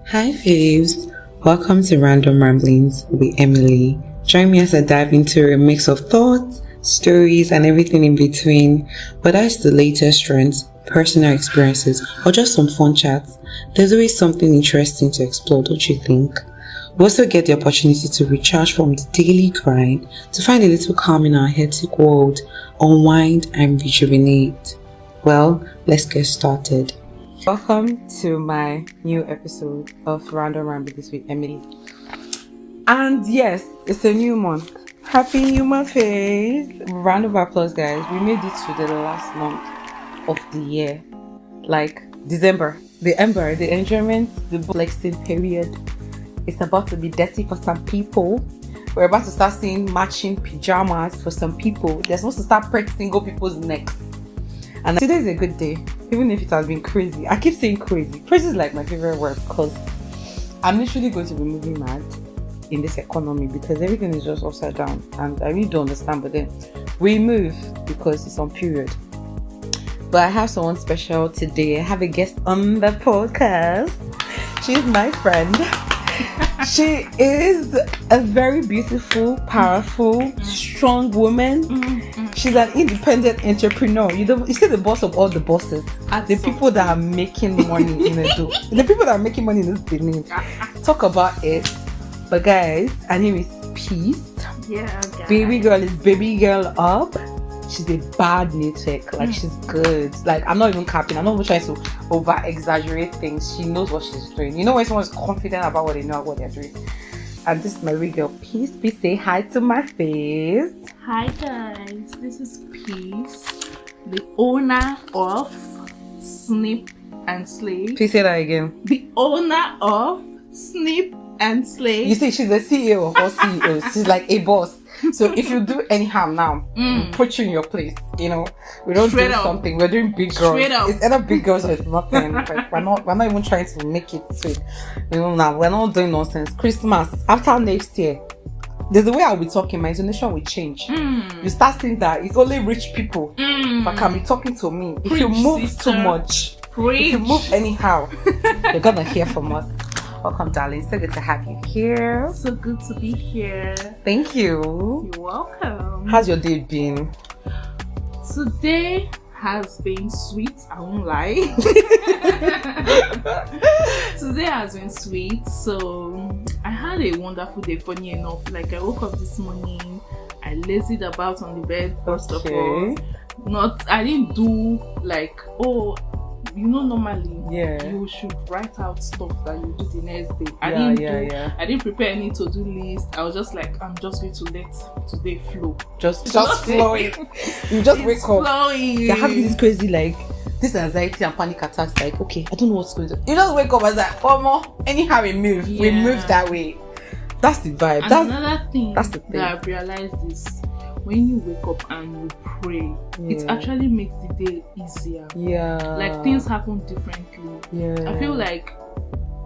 Hi faves, welcome to Random Ramblings with Emily. Join me as I dive into a mix of thoughts, stories, and everything in between. Whether it's the latest trends, personal experiences, or just some fun chats, there's always something interesting to explore, don't you think? We also get the opportunity to recharge from the daily grind, to find a little calm in our hectic world, unwind and rejuvenate. Well, let's get started. Welcome to my new episode of Random Ramblings with Emily. And yes, it's a new month. Happy New Month, face! Round of applause, guys. We made it to the last month of the year. Like December. The enjoyment, the flexing period. It's about to be dirty for some people. We're about to start seeing matching pajamas for some people. They're supposed to start pressing single people's necks. And today is a good day, even if it has been crazy. I keep saying crazy. Crazy is like my favorite word because I'm literally going to be moving mad in this economy because everything is just upside down. And I really don't understand, but then we move because it's on period. But I have someone special today. I have a guest on the podcast. She's my friend. She is a very beautiful, powerful, strong woman. She's an independent entrepreneur. You see the boss of all the bosses. The people that are making money in a do. The people that are making money in this business. Talk about it. But guys, her name is Peace. Yeah, guys. Baby girl is baby girl up. She's a bad network. Like she's good. Like I'm not even capping. I'm not even trying to over exaggerate things. She knows what she's doing. You know when someone's confident about what they know, what they're doing. And this is my baby girl Peace. Please say hi to my face. Hi guys, this is Peace, the owner of Snip and Slay. Please say that again. The owner of Snip and Slay. You see, she's the CEO of all CEOs. She's like a boss. So if you do any harm now, we put you in your place. You know, we don't Straight do up. something. We're doing big girls. Straight up. It's either big girls or it's nothing. Like, we're not even trying to make it sweet. You know, now we're not doing nonsense. Christmas after next year. There's the way I'll be talking, my intonation will change. You start seeing that it's only rich people that can be talking to me. If you Preach, move sister. too much, Preach. if you move anyhow, you're gonna hear from us. Welcome, darling. So good to have you here. So good to be here. Thank you. You're welcome. How's your day been? Today has been sweet, I won't lie. Today has been sweet. So I had a wonderful day, funny enough. Like I woke up this morning, I lazied about on the bed first of all. I didn't do like, normally you should write out stuff that you do the next day. I didn't prepare any to-do list. I was just like, I'm just going to let today flow. Just flowing. You just wake up. Flowing. You're having this crazy this anxiety and panic attacks. Like, okay, I don't know what's going on. You just wake up and like, anyhow we move. We move that way. That's the vibe. And another thing that's the thing that I've realized is when you wake up and you pray, it actually makes the day easier. Like things happen differently. I feel like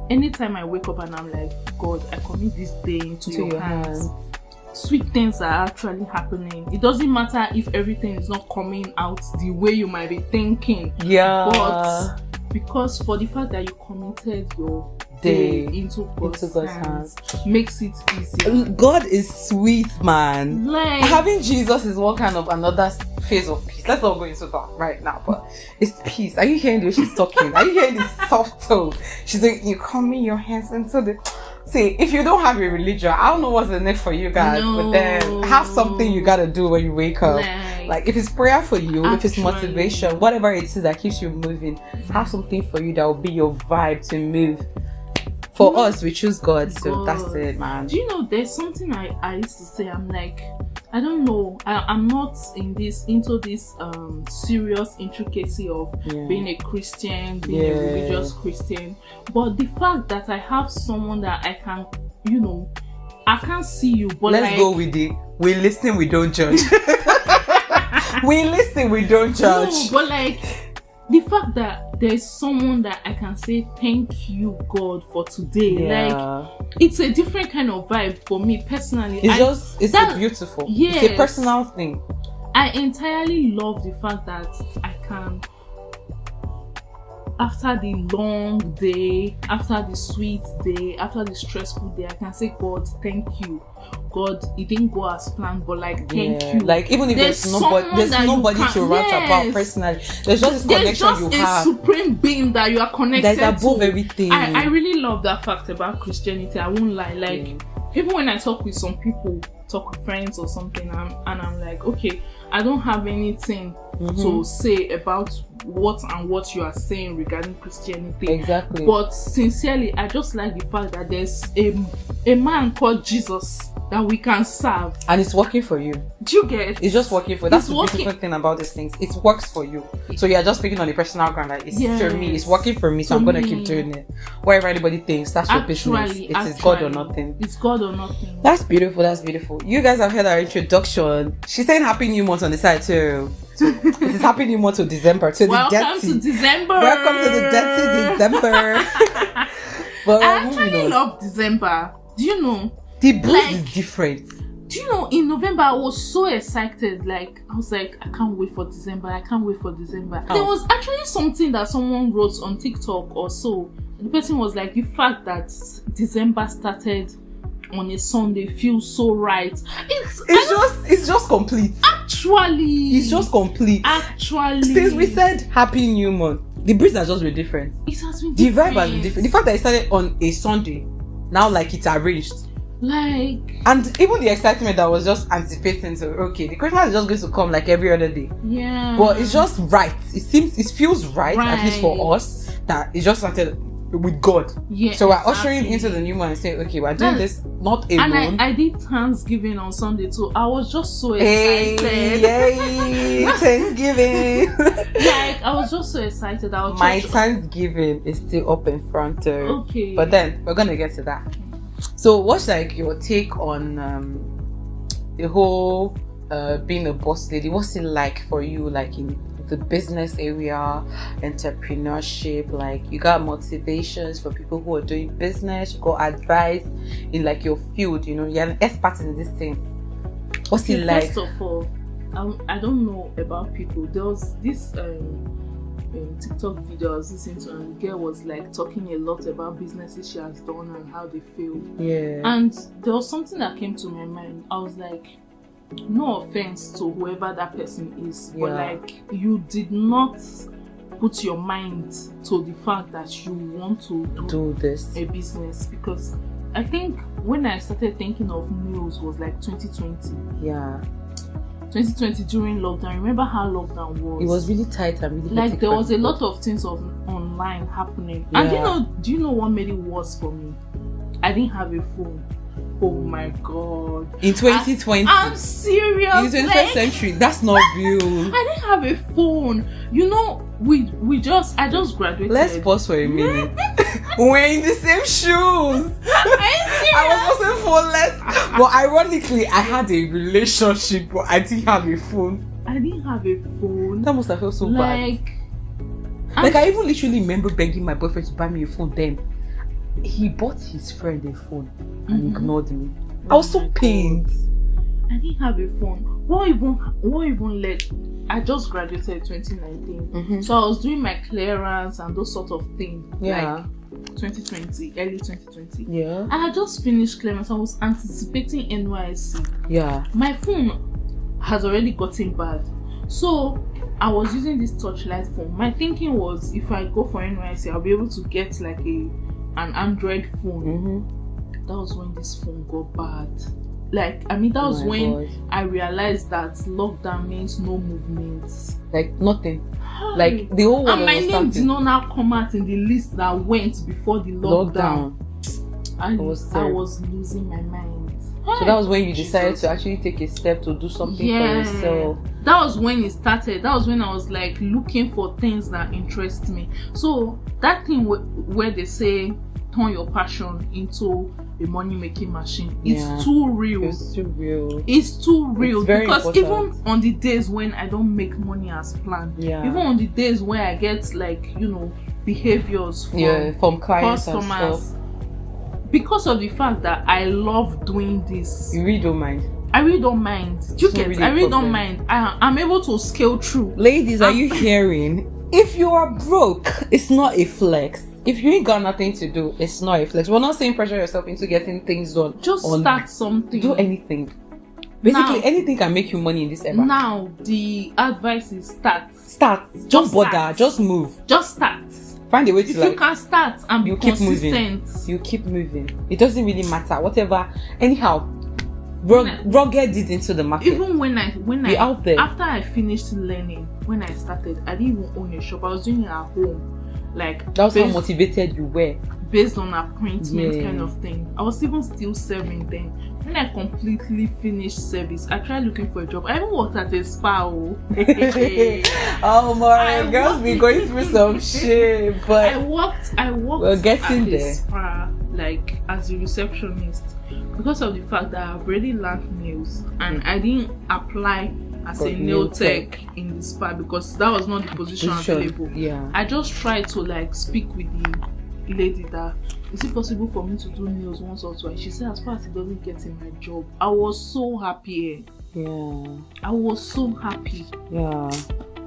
anytime I wake up and I'm like, God, I commit this day into your hands. Sweet things are actually happening. It doesn't matter if everything is not coming out the way you might be thinking. But because for the fact that you committed your day into God's hands makes it easier. God is sweet, man. Like having Jesus is one kind of another phase of peace. Let's not go into that right now, but it's peace. Are you hearing the way she's talking? Are you hearing the soft tone? She's like, you commit your hands into the... See, if you don't have a religion, I don't know what's in it for you guys, but then have something you gotta do when you wake up. Like if it's prayer for you, if it's motivation, whatever it is that keeps you moving, have something for you that will be your vibe to move. For us, we choose God, so that's it, man. Do you know, there's something I used to say, I'm like, I don't know, I'm not into this serious intricacy of being a Christian, being a religious Christian, but the fact that I have someone that I can, I can't see you, but let's go with it. We listen, we don't judge. We listen, we don't judge. No, but like the fact that there's someone that I can say thank you God for today, like it's a different kind of vibe for me personally. It's beautiful. It's a personal thing. I entirely love the fact that I can after the long day, after the sweet day, after the stressful day, I can say, God, thank you. God, it didn't go as planned, but like, thank you. Like, even if there's nobody to rant about personally, there's just this connection you have. There's just a supreme being that you are connected to. That's above everything. I really love that fact about Christianity. I won't lie. Like, even when I talk with some people, talk with friends or something, I'm like, okay, I don't have anything to say about what you are saying regarding Christianity. Exactly. But sincerely, I just like the fact that there's a man called Jesus that we can serve, and it's working for you. Do you get it? It's just working for you. That's the beautiful thing about these things. It works for you. So you're just speaking on the personal ground. Like, it's for me. It's working for me, so I'm gonna keep doing it. Whatever anybody thinks, that's your business. It's God or nothing. It's God or nothing. That's beautiful. That's beautiful. You guys have heard our introduction. She's saying Happy New Month on the side too. It is Happy New Month to December. Welcome to December. Welcome to the dirty December. But I actually love December. Do you know? The boost is different. Do you know, in November I was so excited. Like, I was like, I can't wait for December. I can't wait for December. There was actually something that someone wrote on TikTok or so. The person was like, the fact that December started on a Sunday feels so right. It's just complete. Actually, it's just complete. Actually, since we said Happy New Month, the breeze has just been different. It has been the different. vibe has been different. The fact that it started on a Sunday, now like it's arranged. Like, and even the excitement that was just anticipating, so okay, the Christmas is just going to come like every other day. Yeah. But it's just right. It feels right, at least for us, that it just started with God. Yeah. So we're ushering into the new month and saying, okay, we're doing this not alone. And I did Thanksgiving on Sunday too. I was just so excited. Yay! Thanksgiving. Like, I was just so excited. My Thanksgiving is still up in front. Okay. But then we're gonna get to that. So what's like your take on the whole being a boss lady? What's it like for you, like in the business area, entrepreneurship? Like, you got motivations for people who are doing business, you got advice in like your field, you know, you're an expert in this thing. What's it like? First of all, I don't know about people. There was this TikTok video I was listening to, and the girl was like talking a lot about businesses she has done and how they failed. Yeah. And there was something that came to my mind. I was like, no offense to whoever that person is, but like, you did not put your mind to the fact that you want to do this a business. Because I think when I started thinking of meals was like 2020. Yeah. 2020 during lockdown. Remember how lockdown was? It was really tight and really like there was a lot of things online happening. Yeah. And do you know what made it worse for me? I didn't have a phone. Oh my god. In 2020. I'm serious. In the 21st century, that's not real. I didn't have a phone. You know, I just graduated. Let's pause for a minute. We're in the same shoes. I was also phoneless. But ironically, I had a relationship, but I didn't have a phone. I didn't have a phone. That must have felt so bad. Like, I even literally remember begging my boyfriend to buy me a phone then. He bought his friend a phone and ignored me. I was so pained. I didn't have a phone. What even led? I just graduated 2019, so I was doing my clearance and those sort of things. Yeah. Like 2020, early 2020. Yeah. And I just finished clearance. I was anticipating NYSC. Yeah. My phone has already gotten bad, so I was using this Torchlight phone. My thinking was, if I go for NYSC, I'll be able to get like an Android phone. That was when this phone got bad. Like, I mean, that was when I realized that lockdown means no movements. Like, nothing. Like, the whole world. And my name did not now come out in the list that went before the lockdown. I was losing my mind. So that was when you decided to actually take a step to do something for yourself. That was when it started. That was when I was like looking for things that interest me. So that thing where they say turn your passion into a money-making machine, it's too real. It's too real. It's too real. It's very because important. Even on the days when I don't make money as planned, even on the days where I get like, you know, behaviors from clients customers, and stuff, because of the fact that I love doing this, you really don't mind. I really don't mind. I really don't mind. I'm able to scale through. Ladies, are you hearing? if you are broke, it's not a flex. If you ain't got nothing to do, it's not a flex. We're not saying pressure yourself into getting things done. Just start something. Do anything. Basically, anything can make you money in this era. Now, the advice is start. Don't bother. Just move. Just start. Find a way to if you can start and be consistent. You keep moving. It doesn't really matter. Whatever. Anyhow, rugged it into the market. Even when I out there. After I finished learning, when I started, I didn't even own a shop. I was doing it at home. Like that's how motivated you were. Based on appointment kind of thing. I was even still serving then. When I completely finished service, I tried looking for a job. I even worked at a spa. Oh my girls be going through some shit. But I worked we're getting at there. A spa, like as a receptionist, because of the fact that I've already learned nails and I didn't apply as a nail tech in the spa because that was not the position available. Yeah. I just tried to like speak with the lady that, is it possible for me to do nails once or twice? She said as far as it doesn't get in my job. I was so happy. Yeah. I was so happy. Yeah.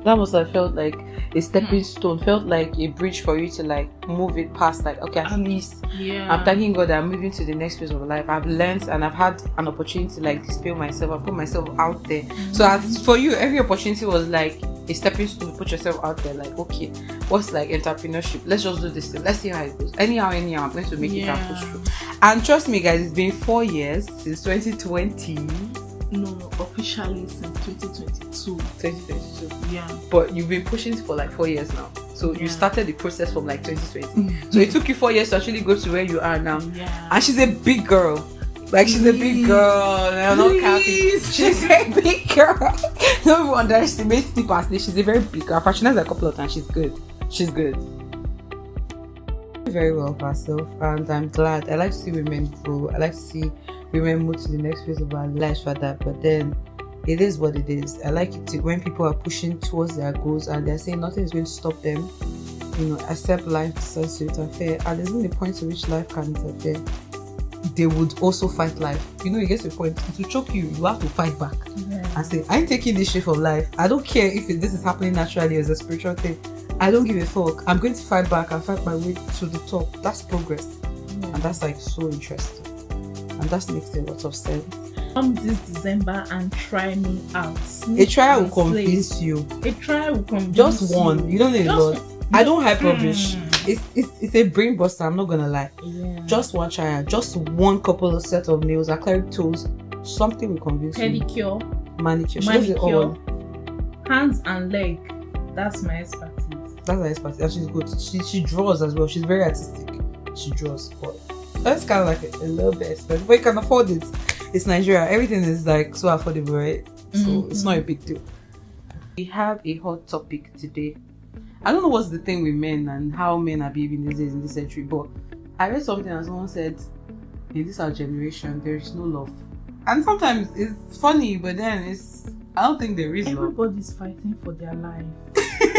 That must have felt like a stepping stone, felt like a bridge for you to like move it past, like, okay, at least I'm thanking God that I'm moving to the next phase of life. I've learned and I've had an opportunity to like display myself. I've put myself out there. So as for you, every opportunity was like a stepping stone to put yourself out there. Like, okay, what's like entrepreneurship? Let's just do this thing. Let's see how it goes. Anyhow, I'm going to make it and push through. And trust me, guys, it's been 4 years since 2020. No, officially since 2022. 2022. Yeah. But you've been pushing for like 4 years now. So you started the process from like 2020. So it took you 4 years to actually go to where you are now. Yeah. And she's a big girl. Like, she's a big girl. I'm not counting. She's a big girl. Don't even underestimate Steve Ashley. She's a very big girl. I've patronized her a couple of times. She's good. She's good. Very well for herself. And I'm glad. I like to see women grow. I like to see women move to the next phase of our lives for that. But then it is what it is. I like it when people are pushing towards their goals and they're saying nothing is going to stop them. You know, except life decides to interfere. And there's only a point to which life can interfere. They would also fight life. You know, you get to a point, it will choke you. You have to fight back and say, I'm taking this shit from life. I don't care if this is happening naturally as a spiritual thing. I don't give a fuck. I'm going to fight back and fight my way to the top. That's progress. And that's like so interesting. And that makes a lot of sense. Come this December and try me out. A trial will convince you. A trial will convince Just one. You don't need a lot. I don't hype rubbish. It's a brain buster, I'm not gonna lie. Yeah. Just one trial, just one couple of set of nails, acrylic toes, something will convince you. Pedicure, manicure. She does it all. Hands and leg. That's my expertise. That's her expertise. And she's good. She draws as well. She's very artistic. She draws. But that's kind of like a little bit expensive, but you can afford it. It's Nigeria. Everything is like so affordable, right? So it's not a big deal. We have a hot topic today. I don't know what's the thing with men and how men are behaving these days in this century, but I read something and someone said, in this our generation, there is no love. And sometimes it's funny, but then I don't think there is love. Everybody's fighting for their life.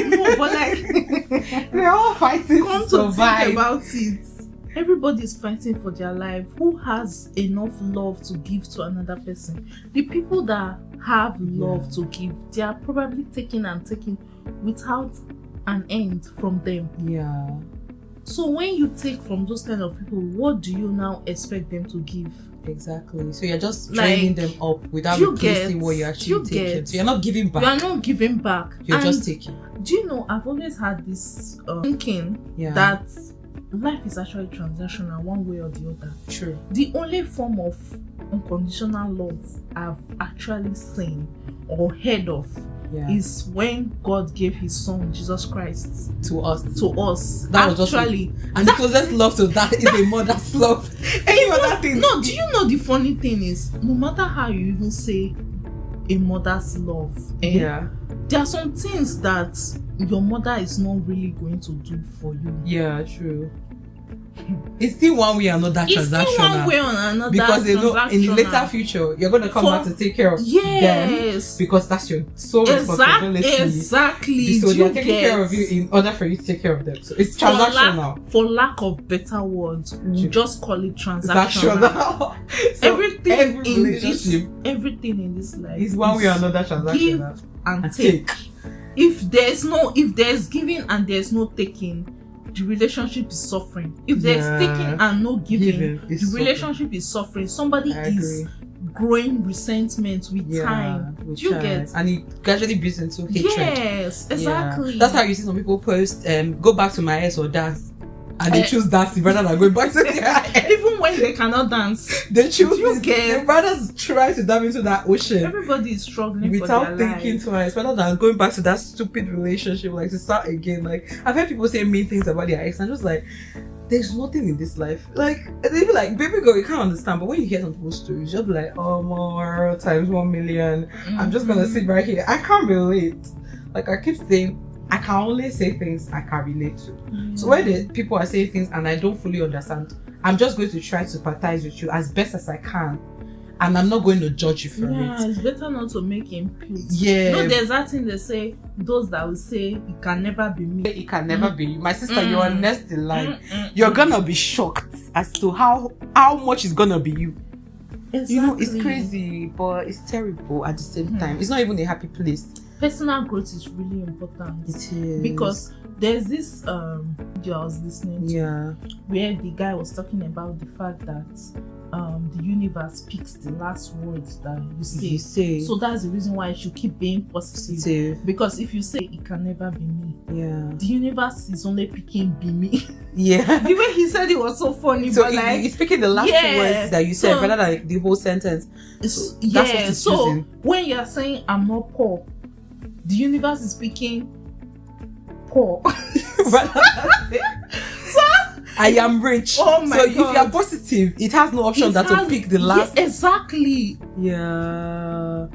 No, but like they're all fighting to survive. Think about it. Everybody's fighting for their life. Who has enough love to give to another person? The people that have love to give, they are probably taking without an end from them. Yeah. So when you take from those kind of people, what do you now expect them to give? Exactly. So you're just training them up without replacing what you're actually taking. So you're not giving back. You are not giving back. You're just taking. Do you know, I've always had this thinking that life is actually transactional one way or the other. True. The only form of unconditional love I've actually seen or heard of is when God gave his son Jesus Christ to us. That was actually and the closest love to that is a mother's love. Any other thing. No, do you know the funny thing is, no matter how you even say a mother's love, there are some things that your mother is not really going to do for you. Yeah, true. It's still one way or another transactional. It's still one way or another because they know in the later future you're going to come back to take care of them because that's your sole responsibility. Exactly. So they're taking care of you in order for you to take care of them. So it's transactional. For lack of better words, we just call it transactional. So everything in this life is one way or another transactional. Give and take. if there's giving and there's no taking, the relationship is suffering. If there's taking and no giving, the relationship is suffering. Somebody is growing resentment with time. Do you get? And it gradually builds into hatred. Yes, exactly. That's how you see some people post, go back to my ex or dance. And they choose dancing rather than going back to their ex. Even when they cannot dance, they choose they rather try to dive into that ocean. Everybody is struggling without for their thinking life. twice, rather than going back to that stupid relationship, like to start again. Like, I've heard people say mean things about their ex, and just like, there's nothing in this life. Like, they be like, baby girl, you can't understand. But when you hear some people's stories, you'll be like, oh, more times 1 million. I'm just gonna sit right here. I can't relate. Like, I keep saying, I can only say things I can relate to. So when the people are saying things and I don't fully understand, I'm just going to try to sympathize with you as best as I can. And I'm not going to judge you for it. Yeah, it's better not to make input. Yeah. No, there's that thing they say, those that will say, it can never be me. It can never be you. My sister, you are next in line. You're gonna be shocked as to how much is gonna be you. Exactly. You know, it's crazy, but it's terrible at the same time. It's not even a happy place. Personal growth is really important. It is. Because there's this video I was listening to where the guy was talking about the fact that the universe picks the last words that you say. So that's the reason why you should keep being positive. Because if you say it can never be me, the universe is only picking be me. Yeah. The way he said it was so funny. So but like, he's picking the last words that you said, rather than like the whole sentence. So that's what it's using. When you're saying I'm not poor, the universe is picking poor. So I am rich. Oh my God. if you are positive, it has no option to pick the last. Yeah, exactly. Yeah.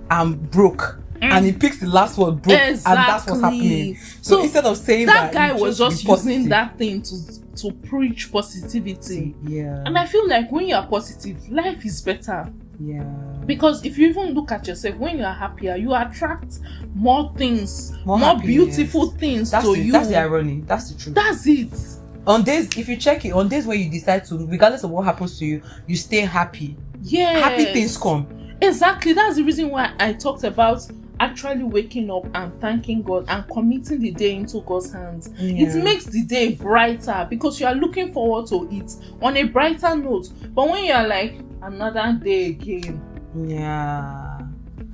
I'm broke. And he picks the last word broke. Exactly. And that's what's happening. So instead of saying that guy was just using that thing to preach positivity. Yeah. And I feel like when you are positive, life is better. Yeah. Because if you even look at yourself, when you are happier, you attract more things, more beautiful things to you. That's the irony. That's the truth. That's it. On days, if you check it, on days where you decide to, regardless of what happens to you, you stay happy. Yeah. Happy things come. Exactly. That's the reason why I talked about actually waking up and thanking God and committing the day into God's hands. It makes the day brighter because you are looking forward to it on a brighter note. But when you are like, another day again,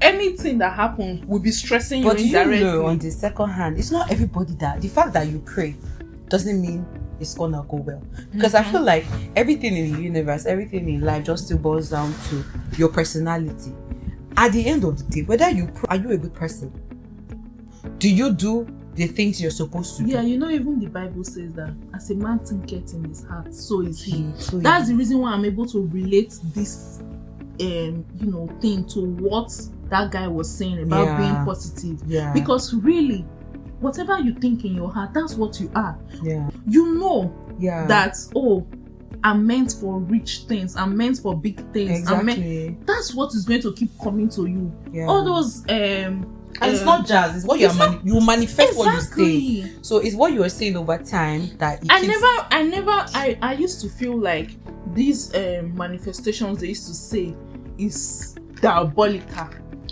anything that happens will be stressing you indirectly. You know, on the second hand, it's not everybody that the fact that you pray doesn't mean it's gonna go well. Because I feel like everything in the universe, everything in life just still boils down to your personality. At the end of the day, whether you pray, are you a good person? Do you do the things you're supposed to do? Yeah, you know, even the Bible says that as a man thinketh in his heart, so is he. That's the reason why I'm able to relate this thing to what that guy was saying about being positive. Because really, whatever you think in your heart, that's what you are. You know that, I'm meant for rich things, I'm meant for big things. Exactly. That's what is going to keep coming to you. All those and it's not jazz, it's what you manifest what you say. So it's what you are saying over time that I used to feel like these manifestations they used to say is diabolical.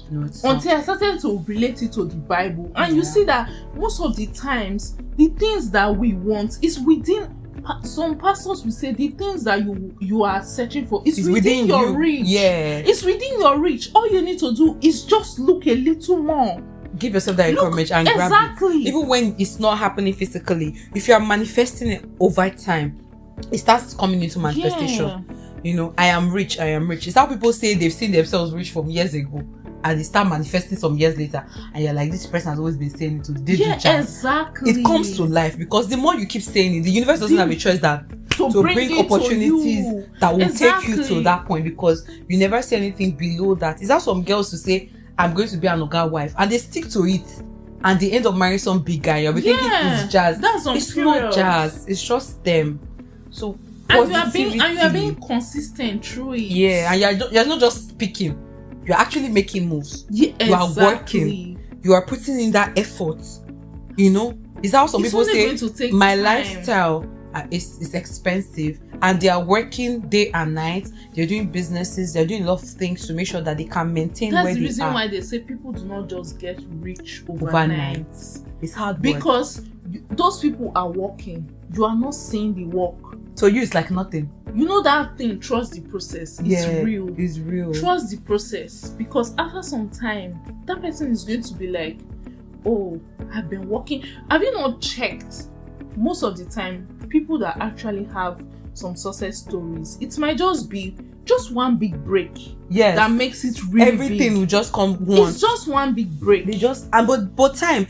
Until I started to relate it to the Bible. And you see that most of the times the things that we want is within. Some pastors will say the things that you are searching for is within your reach. It's within your reach. All you need to do is just look a little more. Give yourself that encouragement and grab it. Even when it's not happening physically, if you are manifesting it over time, it starts coming into manifestation. You know, I am rich. It's how people say they've seen themselves rich from years ago. And they start manifesting some years later, and you're like, this person has always been saying it to this exactly. It comes to life because the more you keep saying it, the universe doesn't have a choice that to bring opportunities that will take you to that point, because you never see anything below that. Is that some girls to say, I'm going to be an Oga wife, and they stick to it, and they end up marrying some big guy. You'll be thinking it's jazz. It's not jazz. It's just them. So and you are being consistent through it. Yeah, and you're not just speaking. You're actually making moves. You are working. You are putting in that effort. You know, is how some people say my lifestyle it's expensive, and they are working day and night. They're doing businesses, they're doing a lot of things to make sure that they can maintain where they are. That's the reason why they say people do not just get rich overnight. It's hard work. Because those people are working, you are not seeing the work. So you, it's like nothing. You know that thing, trust the process. It's real. It's real. Trust the process, because after some time, that person is going to be like, oh, I've been working. Have you not checked? Most of the time, people that actually have some success stories, it might just be just one big break. Yes. That makes it really everything big. will just come once. It's just one big break. They just but time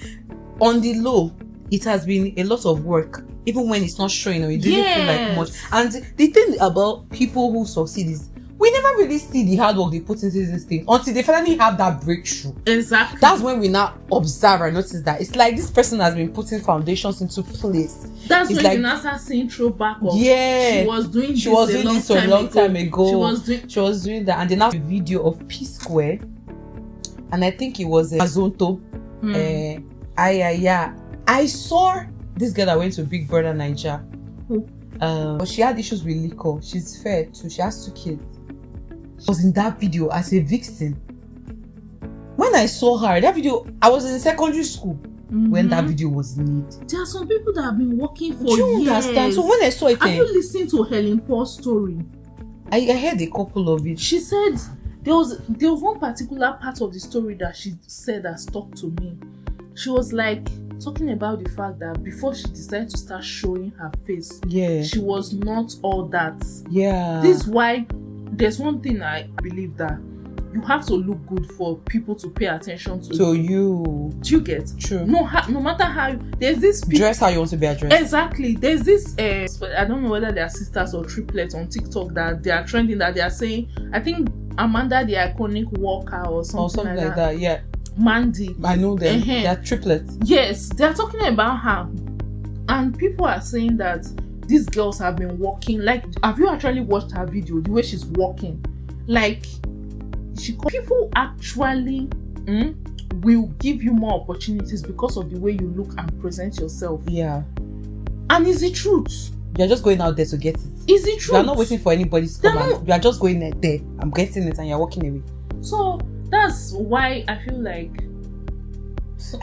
on the low, it has been a lot of work. Even when it's not showing, or it doesn't feel like much. And the thing about people who succeed is we never really see the hard work they put into this thing until they finally have that breakthrough. Exactly. That's when we now observe and notice that it's like this person has been putting foundations into place. That's it's when like, you now start seeing throwback of she was doing this a long time ago. She was doing that, and then now a video of P Square, and I think it was Azonto. I saw this girl that went to Big Brother Naija. But she had issues with liquor. She's fair too. She has 2 kids. She was in that video as a vixen. When I saw her, that video, I was in secondary school when that video was made. There are some people that have been working for years. Do you understand? So when I saw it, have you listened to Helen Paul's story? I heard a couple of it. She said there was one particular part of the story that she said that stuck to me. She was like talking about the fact that before she decided to start showing her face, she was not all that. This is why there's one thing I believe, that you have to look good for people to pay attention to you. Do you get? True. No matter how, there's this dress how you want to be addressed. Exactly. There's this I don't know whether they are sisters or triplets on TikTok that they are trending, that they are saying, I think Amanda the Iconic Walker or something like that. Yeah. Mandy. I know them. They are triplets. Yes, they are talking about her, and people are saying that these girls have been walking. Like, have you actually watched her video? The way she's walking, like, people actually will give you more opportunities because of the way you look and present yourself. Yeah, and it's the truth. You're just going out there to get it. Is it true? You're not waiting for anybody to come. You are just going there. I'm getting it, and you're walking away. So that's why I feel like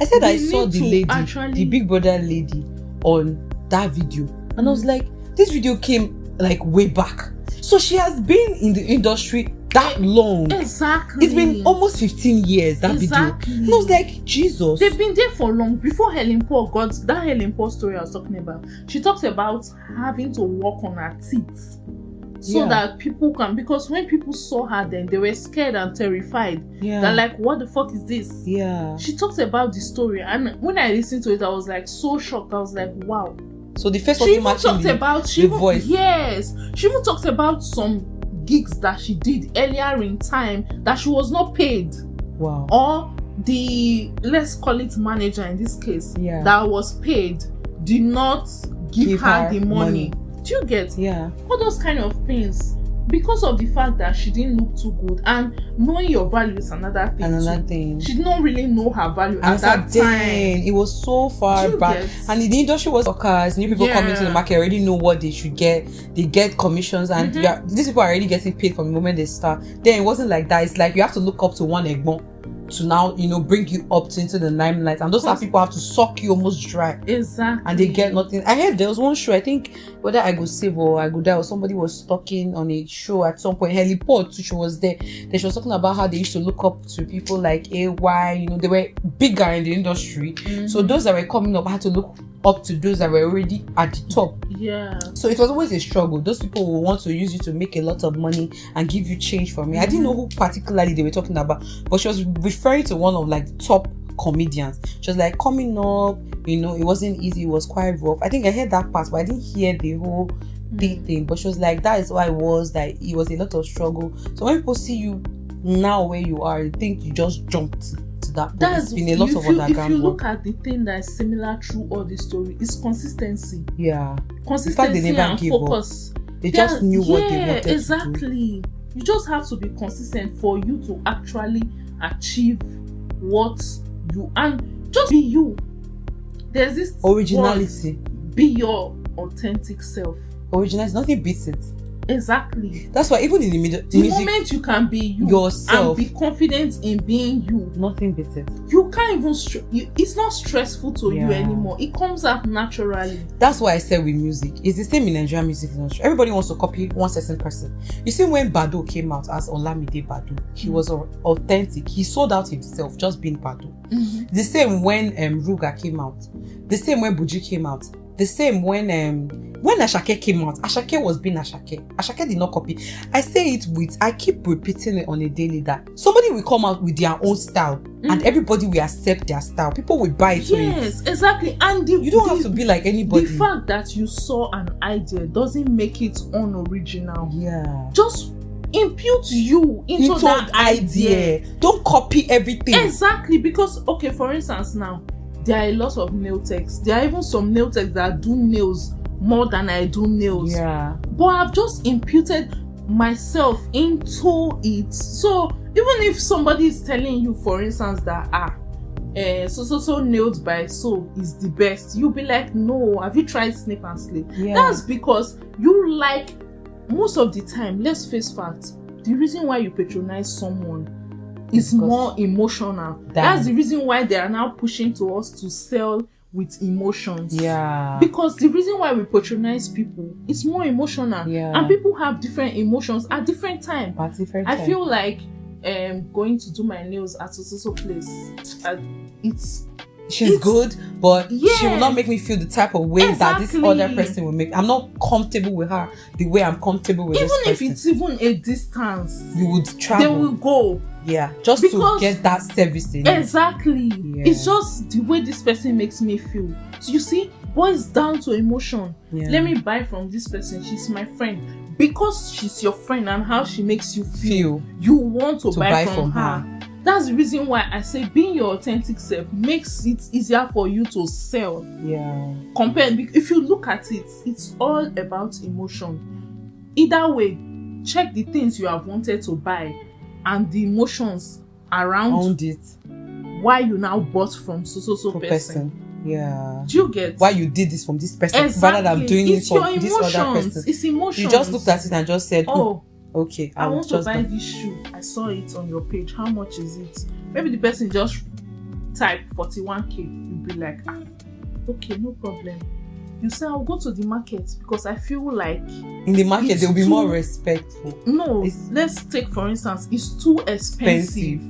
I said I saw the lady, the Big Brother lady, on that video, and I was like, this video came like way back. So she has been in the industry that long. Exactly. It's been almost 15 years, that video. And I was like, Jesus. They've been there for long. Before Helen Paul got that Helen Paul story I was talking about, she talks about having to work on her teeth so that people can, because when people saw her then, they were scared and terrified. They're like, what the fuck is this? She talks about the story, and when I listened to it, I was like so shocked. I was like, wow. So the first she even talked about the voice. Yes, she even talked about some gigs that she did earlier in time that she was not paid. Wow. Or the, let's call it manager in this case, that was paid, did not give her the money. Do you get? All those kind of things, because of the fact that she didn't look too good, and knowing your value is another thing. She did not really know her value at that time. It was so far back, and the industry was workers, new people coming to the market already know what they should get. They get commissions, and these people are already getting paid from the moment they start. Then it wasn't like that. It's like you have to look up to one egbon to now, bring you up into the limelight, and those are people have to suck you almost dry. Exactly. And they get nothing. I heard there was one show, I think whether I Go Save or I Go Die, or somebody was talking on a show at some point. Helen Paul, she was there. Then she was talking about how they used to look up to people like AY. They were bigger in the industry. So those that were coming up had to look up to those that were already at the top. So it was always a struggle. Those people will want to use you to make a lot of money and give you change for me. I didn't know who particularly they were talking about, but she was referring to one of like the top comedians. She was like, coming up, it wasn't easy, it was quite rough. I think I heard that part, but I didn't hear the whole thing. But she was like, that is why it was a lot of struggle. So when people see you now where you are, they think you just jumped to that. That's been a lot of underground work. If you look at the thing that is similar through all this story, is consistency. Consistency, in fact, they never and focus. They just knew what they wanted exactly. to do. You just have to be consistent for you to actually achieve what you, and just be you. There's this originality. Be your authentic self. Originality, nothing beats it. Exactly. That's why even in the music, moment you can be you yourself and be confident in being you, nothing beats it. You can't even it's not stressful to you anymore. It comes out naturally. That's why I said with music, it's the same in Nigerian music industry. Everybody wants to copy one certain person. You see, when Bado came out as Olamide Bado, he was authentic. He sold out himself just being Bado. The same when Ruga came out. The same when Buju came out. The same when Ashake came out. Ashake was being Ashake. Ashake did not copy. I say it I keep repeating it on a daily that somebody will come out with their own style and everybody will accept their style. People will buy it. Yes, exactly. And you don't have to be like anybody. The fact that you saw an idea doesn't make it unoriginal. Yeah. Just impute you into that idea. Don't copy everything. Exactly. Because, okay, for instance now, there are a lot of nail techs. There are even some nail techs that do nails more than I do nails. Yeah. But I've just imputed myself into it. So even if somebody is telling you, for instance, that so nailed by so is the best, you'll be like, no, have you tried Snip and Slip? Yeah. That's because you like, most of the time, let's face facts, the reason why you patronize someone is more emotional. That's the reason why they are now pushing to us to sell with emotions. Yeah. Because the reason why we patronize people is more emotional. Yeah. And people have different emotions at different times. I feel like going to do my nails at a place. She's good, but she will not make me feel the type of way that this other person will make. I'm not comfortable with her the way I'm comfortable with this person. Even if it's even a distance, you would travel. They will go. Yeah, just to get that service in. Exactly. Yeah. It's just the way this person makes me feel. So you see, boils down to emotion. Yeah. Let me buy from this person. She's my friend. Because she's your friend and how she makes you feel. You want to buy from her. That's the reason why I say being your authentic self makes it easier for you to sell. Yeah. If you look at it, it's all about emotion. Either way, check the things you have wanted to buy and the emotions around it. Why you now bought from so person. Yeah. Do you get why you did this from this person rather than doing it from this other person? It's emotions. You just looked at it and just said, oh, okay, I want to buy this shoe. I saw it on your page. How much is it? Maybe the person just typed 41k. You'll be like, okay, no problem. You say, I'll go to the market because I feel like in the market they'll be more respectful. No, let's take for instance, it's too expensive.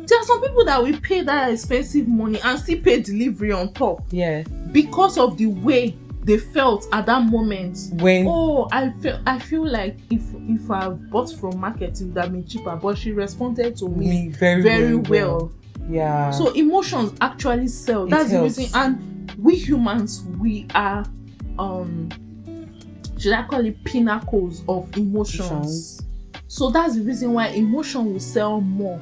There are some people that will pay that expensive money and still pay delivery on top. Yeah. Because of the way they felt at that moment. When I feel like if I bought from market it would have been cheaper, but she responded to me very well. Yeah. So emotions actually sell. That's the reason. And we humans, we are should I call it pinnacles of emotions. So that's the reason why emotion will sell more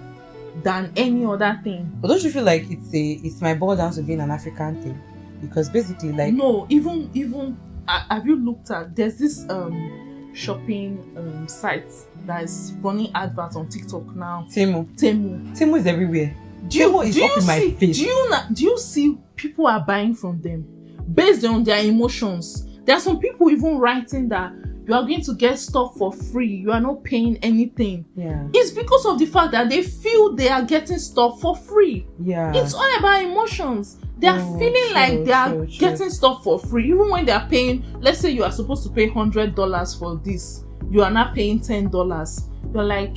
than any other thing. But don't you feel like it's my boil down to being an African thing? Because basically, like, no, even have you looked at, there's this shopping site that is running adverts on TikTok now. Temu is everywhere. Temu is up in my face. Do you see people are buying from them based on their emotions? There are some people even writing that you are going to get stuff for free. You are not paying anything. Yeah. It's because of the fact that they feel they are getting stuff for free. Yeah. It's all about emotions. They are feeling like they are getting stuff for free. Even when they are paying, let's say you are supposed to pay $100 for this. You are not paying $10. You're like,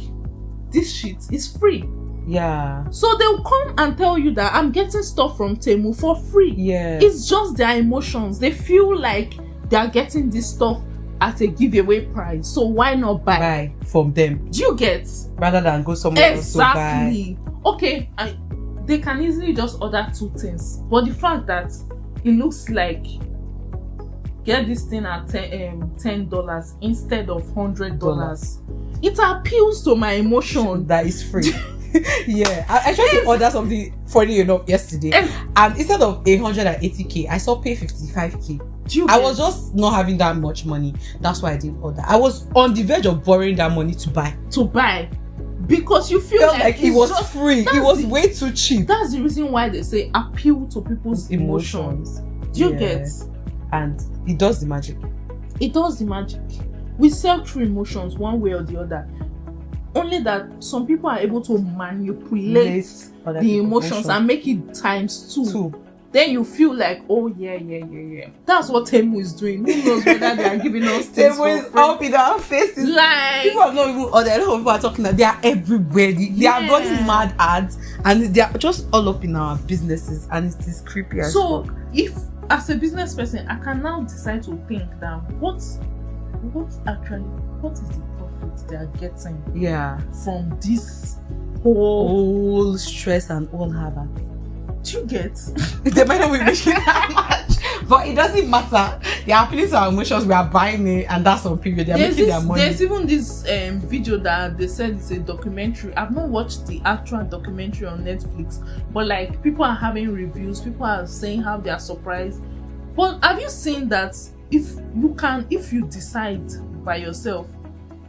this shit is free. Yeah. So they'll come and tell you that I'm getting stuff from Temu for free. Yeah. It's just their emotions. They feel like they are getting this stuff at a giveaway price, so why not buy from them? Do you get? Rather than go somewhere else to buy. Exactly. Okay, they can easily just order 2 things, but the fact that it looks like get this thing at $10 instead of $100, it appeals to my emotion. That is free. Yeah, I tried to order something funny enough yesterday, and instead of 180k, I saw pay 55k. I was just not having that much money. That's why I didn't order. I was on the verge of borrowing that money to buy. Because you feel like it was free. It was way too cheap. That's the reason why they say appeal to people's emotions. Do you get? and it does the magic. It does the magic. We sell through emotions one way or the other. Only that some people are able to manipulate the emotions and make it times two. Then you feel like, oh yeah. That's what Temu is doing. Who knows whether they are giving us things Temu is up in our faces. Like, people are not even, or there are a lot of people are talking that they are everywhere. They are running mad ads, and they are just all up in our businesses, and it is creepy as so fuck. If as a business person I can now decide to think that what is the profit they are getting from this whole stress and all havoc. Do you get? They might not be making that much, but it doesn't matter. They are appealing to our emotions. We are buying it, and that's on period. They are making their money. There's even this video that they said it's a documentary. I've not watched the actual documentary on Netflix, but like people are having reviews. People are saying how they are surprised. But have you seen that if you decide by yourself,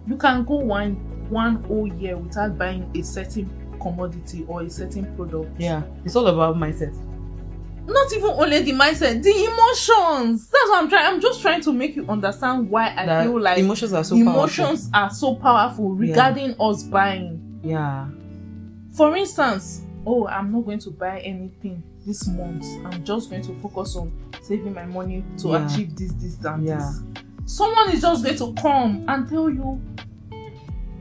you can go one whole year without buying a certain commodity or a certain product. Yeah, it's all about mindset. Not even only the mindset, the emotions. That's what I'm just trying to make you understand why I feel like emotions are so powerful regarding us buying. Yeah. For instance, I'm not going to buy anything this month. I'm just going to focus on saving my money to achieve this and this. Someone is just going to come and tell you,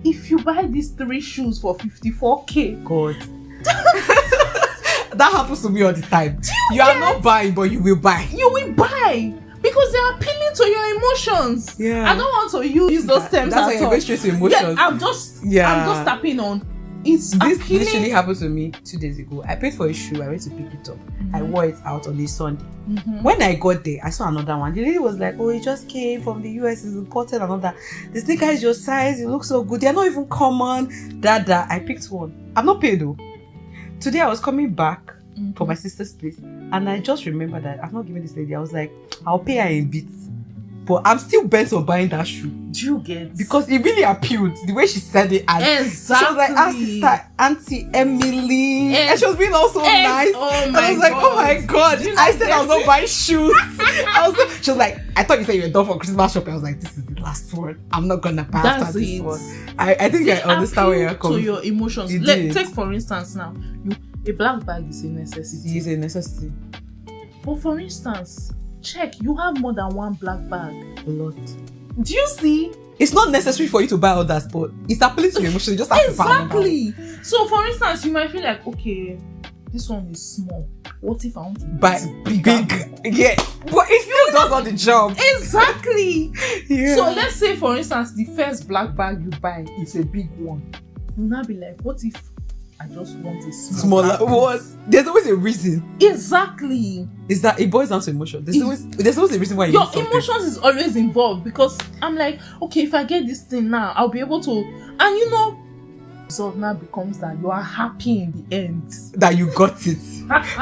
if you buy these 3 shoes for 54k, God. That happens to me all the time. You are not buying, but you will buy. You will buy because they are appealing to your emotions. Yeah. I don't want to use those terms that's at all. That's why you're straight to emotions. I'm just tapping on. This literally happened to me 2 days ago. I paid for a shoe. I went to pick it up. I wore it out on a Sunday. When I got there, I saw another one. The lady was like, "Oh, it just came from the US. It's imported." Another. The sneaker is your size. It looks so good. They're not even common. That. I picked one. I'm not paid though. Today I was coming back for my sister's place, and I just remembered that I've not given this lady. I was like, I'll pay her in bits, but I'm still bent on buying that shoe. Do you get? Because it really appealed the way she said it. And exactly. She was like, sister, Auntie Emily. And she was being all so nice. Oh and I was like, oh my God. I said I was not buying shoes. She was like, I thought you said you were done for Christmas shopping. I was like, this is the last one. I'm not going to buy after this one. I think I understand where you're coming from. To your emotions. Take for instance now, a black bag is a necessity. It is a necessity. But for instance, check, you have more than one black bag. A lot. Do you see? It's not necessary for you to buy others, but it's appealing to your emotions. You just have to buy them. Exactly. So, for instance, you might feel like, okay, this one is small. What if I want to buy big? Yeah, but it still does all the job. Exactly. Yeah. So let's say, for instance, the first black bag you buy is a big one. You'll now be like, what if I just want a smaller? There's always a reason. Exactly. Is that it boils down to emotion? There's always a reason why your emotions is always involved, because I'm like, okay, if I get this thing now, I'll be able to, and result now becomes that you are happy in the end that you got it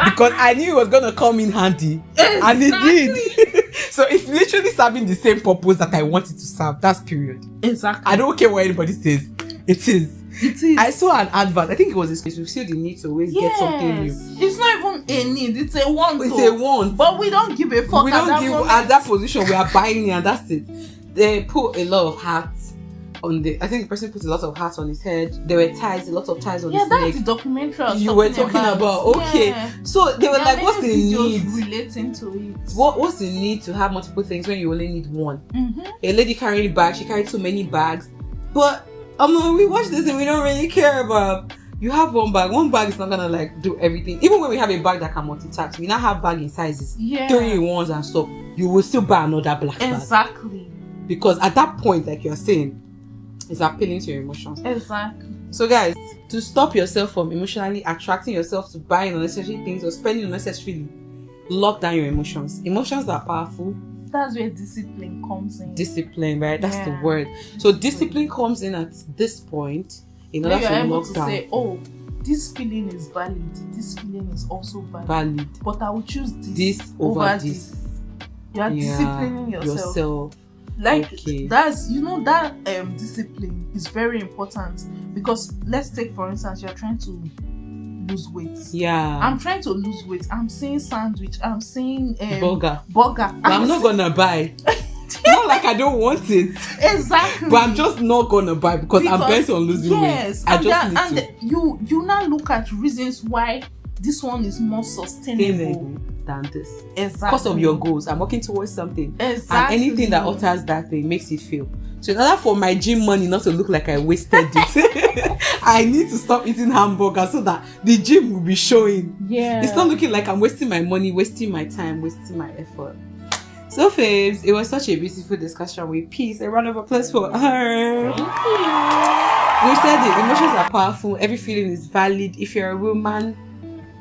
because I knew it was gonna come in handy. Exactly. And it did. So it's literally serving the same purpose that I wanted to serve. That's period. Exactly. I don't care what anybody says. It is. I saw an advert. I think it was this. We feel the need to always get something new. It's not even a need. It's a want. It's a want. But we don't give a fuck. We don't give at that position. We are buying it, and that's it. They put a lot of hats on the. I think the person put a lot of hats on his head. There were ties, a lot of ties on his neck. Yeah, that's the documentary you were talking about. Okay, so they were like, "What's the need?" Relating to it. What's the need to have multiple things when you only need one? A lady carrying a bag. She carried so many bags, but. We watch this and we don't really care about. You have one bag. One bag is not gonna like do everything. Even when we have a bag that can multitask, we now have bag in sizes, 3-in-1s and stuff. You will still buy another black bag. Exactly. Because at that point, like you're saying, it's appealing to your emotions. Exactly. So guys, to stop yourself from emotionally attracting yourself to buying unnecessary things or spending unnecessarily, lock down your emotions. Emotions are powerful. That's where discipline comes in. Discipline, right? That's the word. So discipline comes in at this point in order to lock down. Say, oh, this feeling is valid. This feeling is also valid. But I will choose this over this. You are disciplining yourself. Like that's that discipline is very important, because let's take for instance, you're trying to lose weight. Yeah. I'm trying to lose weight. I'm saying sandwich. I'm saying burger. Burger. But I'm not gonna buy. Not like I don't want it. Exactly. But I'm just not gonna buy because I'm bent on losing weight. Yes. I just need to. You now look at reasons why this one is more sustainable than this. Exactly. Because of your goals. I'm working towards something. Exactly. And anything that alters that thing makes it feel. So in order for my gym money not to look like I wasted it, I need to stop eating hamburgers so that the gym will be showing. Yeah. It's not looking like I'm wasting my money, wasting my time, wasting my effort. So, Fabes, it was such a beautiful discussion with Peace. A round of applause for her. Thank you. We said it. Emotions are powerful. Every feeling is valid. If you're a woman,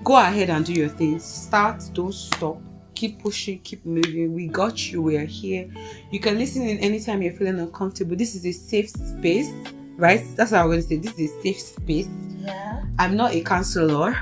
go ahead and do your things. Start, don't stop. Keep pushing, keep moving. We got you. We are here. You can listen in anytime you're feeling uncomfortable. This is a safe space, right? That's what I'm going to say. This is a safe space. Yeah. I'm not a counselor.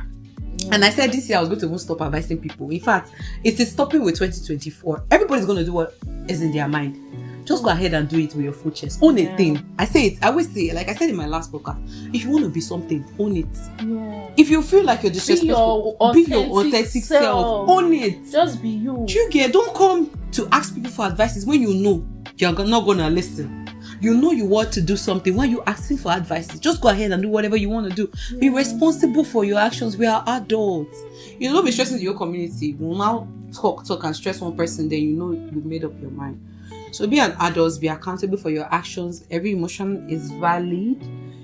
And I said this year I was going to even stop advising people. In fact, it is stopping with 2024. Everybody's going to do what is in their mind. Just go ahead and do it with your full chest. Own a thing. I say it. I always say it. Like I said in my last podcast. If you want to be something, own it. Yeah. If you feel like you're disrespectful, be your authentic self. Own it. Just be you. Don't come to ask people for advices when you know you're not going to listen. You know you want to do something. Why are you asking for advice? Just go ahead and do whatever you want to do. Yeah. Be responsible for your actions. We are adults. You don't be stressing your community. We'll now talk and stress one person, then you know you've made up your mind. So be an adult. Be accountable for your actions. Every emotion is valid.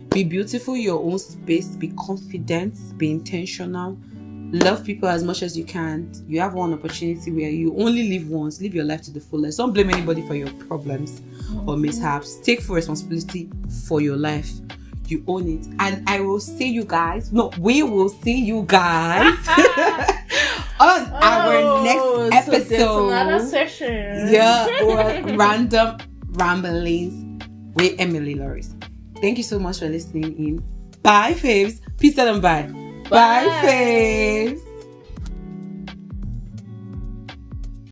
Be beautiful in your own space. Be confident. Be intentional. Love people as much as you can. You have one opportunity where you only live once. Live your life to the fullest. Don't blame anybody for your problems or mishaps. Take full responsibility for your life. You own it. And I will see you guys. No, we will see you guys on our next episode. So another session. Yeah, or Random Ramblings with Emily Loris. Thank you so much for listening in. Bye, faves. Peace out and bye. Bye, faves.